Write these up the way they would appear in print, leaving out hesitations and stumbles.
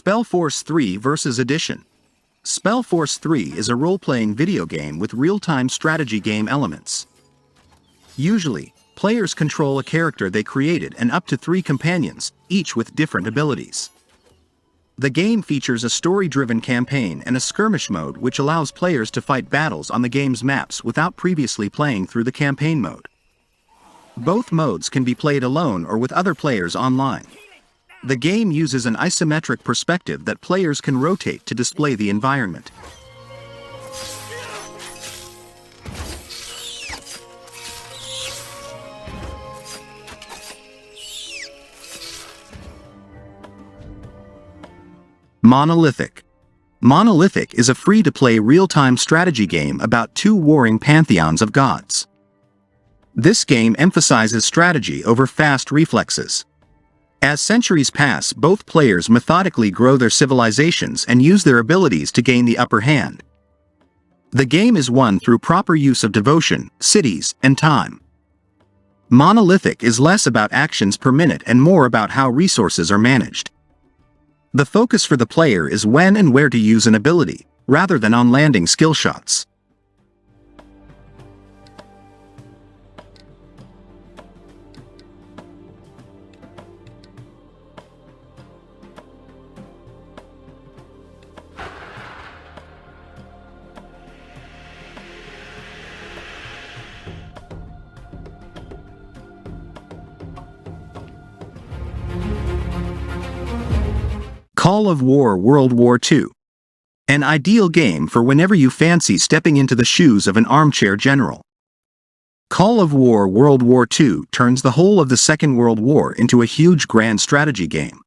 SpellForce 3 vs. Edition. SpellForce 3 is a role-playing video game with real-time strategy game elements. Usually, players control a character they created and up to 3 companions, each with different abilities. The game features a story-driven campaign and a skirmish mode which allows players to fight battles on the game's maps without previously playing through the campaign mode. Both modes can be played alone or with other players online. The game uses an isometric perspective that players can rotate to display the environment. Monolithic. Monolithic is a free-to-play real-time strategy game about 2 warring pantheons of gods. This game emphasizes strategy over fast reflexes. As centuries pass, both players methodically grow their civilizations and use their abilities to gain the upper hand. The game is won through proper use of devotion, cities, and time. Monolithic is less about actions per minute and more about how resources are managed. The focus for the player is when and where to use an ability, rather than on landing skill shots. Call of War World War II. An ideal game for whenever you fancy stepping into the shoes of an armchair general. Call of War World War II turns the whole of the Second World War into a huge grand strategy game.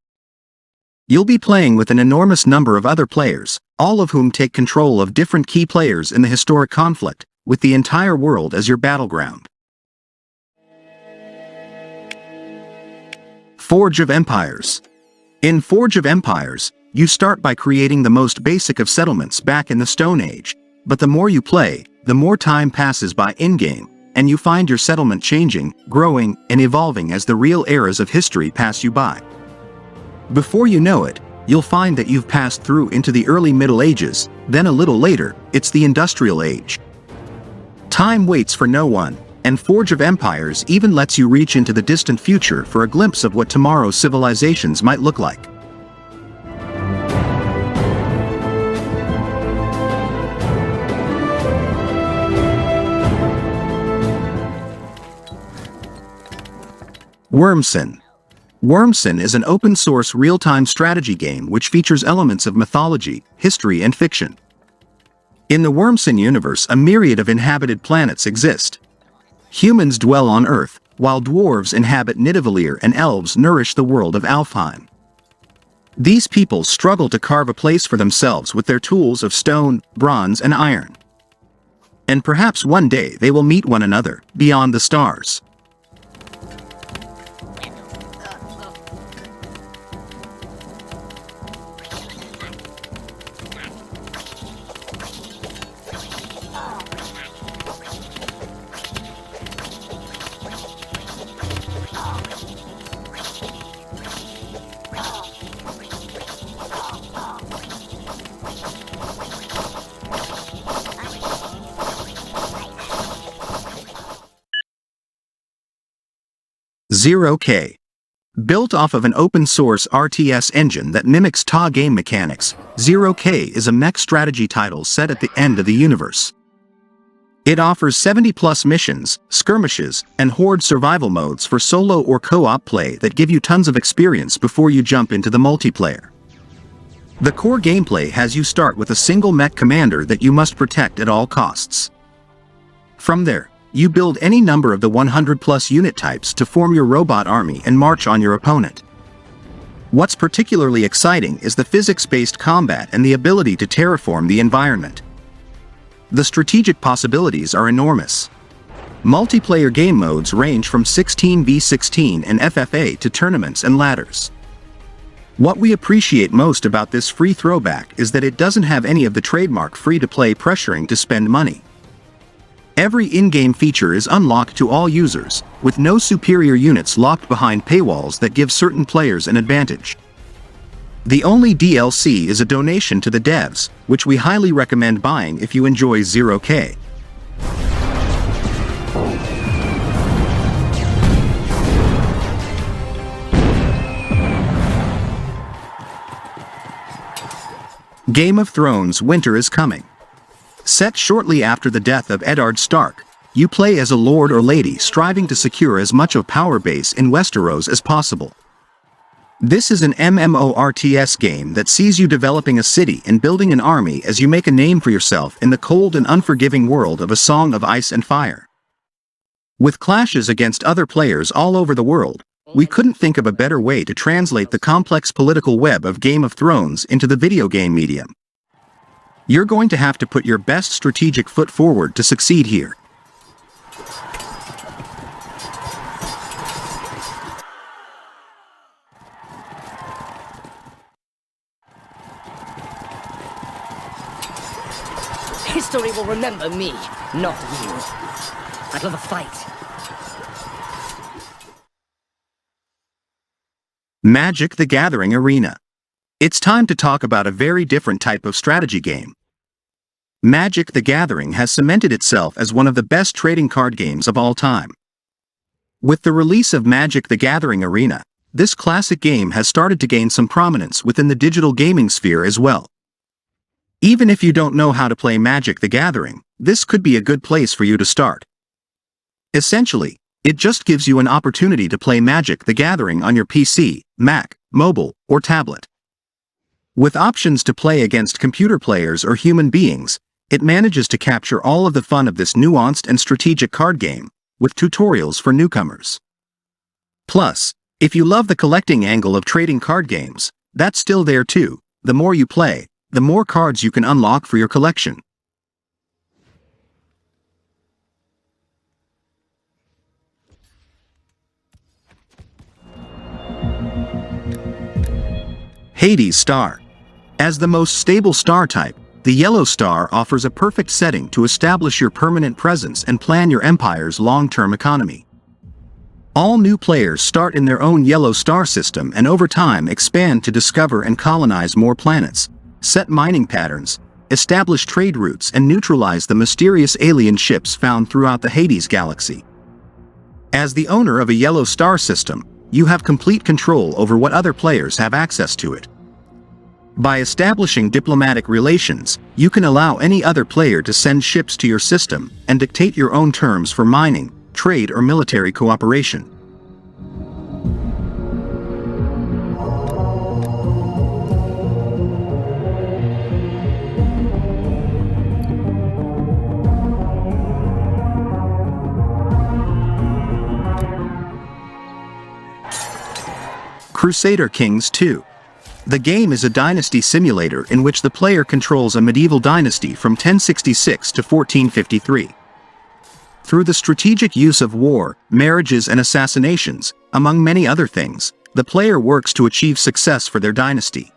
You'll be playing with an enormous number of other players, all of whom take control of different key players in the historic conflict, with the entire world as your battleground. Forge of Empires. In Forge of Empires, you start by creating the most basic of settlements back in the Stone Age, but the more you play, the more time passes by in-game, and you find your settlement changing, growing, and evolving as the real eras of history pass you by. Before you know it, you'll find that you've passed through into the early Middle Ages, then a little later, it's the Industrial Age. Time waits for no one, and Forge of Empires even lets you reach into the distant future for a glimpse of what tomorrow's civilizations might look like. Wyrmsun. Wyrmsun is an open-source real-time strategy game which features elements of mythology, history, and fiction. In the Wyrmsun universe, a myriad of inhabited planets exist. Humans dwell on Earth, while dwarves inhabit Nidavellir and elves nourish the world of Alfheim. These people struggle to carve a place for themselves with their tools of stone, bronze, and iron. And perhaps one day they will meet one another, beyond the stars. Zero-K. Built off of an open-source RTS engine that mimics TA game mechanics, Zero-K is a mech strategy title set at the end of the universe. It offers 70-plus missions, skirmishes, and horde survival modes for solo or co-op play that give you tons of experience before you jump into the multiplayer. The core gameplay has you start with a single mech commander that you must protect at all costs. From there, you build any number of the 100-plus unit types to form your robot army and march on your opponent. What's particularly exciting is the physics-based combat and the ability to terraform the environment. The strategic possibilities are enormous. Multiplayer game modes range from 16v16 and FFA to tournaments and ladders. What we appreciate most about this free throwback is that it doesn't have any of the trademark free-to-play pressuring to spend money. Every in-game feature is unlocked to all users, with no superior units locked behind paywalls that give certain players an advantage. The only DLC is a donation to the devs, which we highly recommend buying if you enjoy 0K. Game of Thrones: Winter is Coming. Set shortly after the death of Eddard Stark, you play as a lord or lady striving to secure as much of power base in Westeros as possible. This is an MMORTS game that sees you developing a city and building an army as you make a name for yourself in the cold and unforgiving world of A Song of Ice and Fire. With clashes against other players all over the world, we couldn't think of a better way to translate the complex political web of Game of Thrones into the video game medium. You're going to have to put your best strategic foot forward to succeed here. History will remember me, not you. I'd love a fight. Magic: The Gathering Arena. It's time to talk about a very different type of strategy game. Magic: The Gathering has cemented itself as one of the best trading card games of all time. With the release of Magic: The Gathering Arena, this classic game has started to gain some prominence within the digital gaming sphere as well. Even if you don't know how to play Magic: The Gathering, this could be a good place for you to start. Essentially, it just gives you an opportunity to play Magic: The Gathering on your PC, Mac, mobile, or tablet. With options to play against computer players or human beings, it manages to capture all of the fun of this nuanced and strategic card game, with tutorials for newcomers. Plus, if you love the collecting angle of trading card games, that's still there too. The more you play, the more cards you can unlock for your collection. Hades Star. As the most stable star type, the yellow star offers a perfect setting to establish your permanent presence and plan your empire's long-term economy. All new players start in their own yellow star system and over time expand to discover and colonize more planets, set mining patterns, establish trade routes, and neutralize the mysterious alien ships found throughout the Hades galaxy. As the owner of a yellow star system, you have complete control over what other players have access to it. By establishing diplomatic relations, you can allow any other player to send ships to your system and dictate your own terms for mining, trade, or military cooperation. Crusader Kings 2. The game is a dynasty simulator in which the player controls a medieval dynasty from 1066 to 1453. Through the strategic use of war, marriages, and assassinations, among many other things, the player works to achieve success for their dynasty.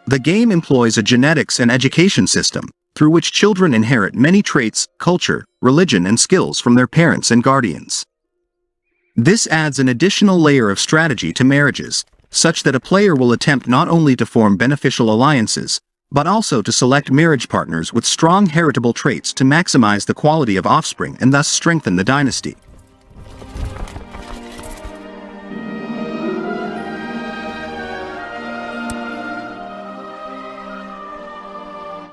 The game employs a genetics and education system, through which children inherit many traits, culture, religion, and skills from their parents and guardians. This adds an additional layer of strategy to marriages, such that a player will attempt not only to form beneficial alliances, but also to select marriage partners with strong heritable traits to maximize the quality of offspring and thus strengthen the dynasty.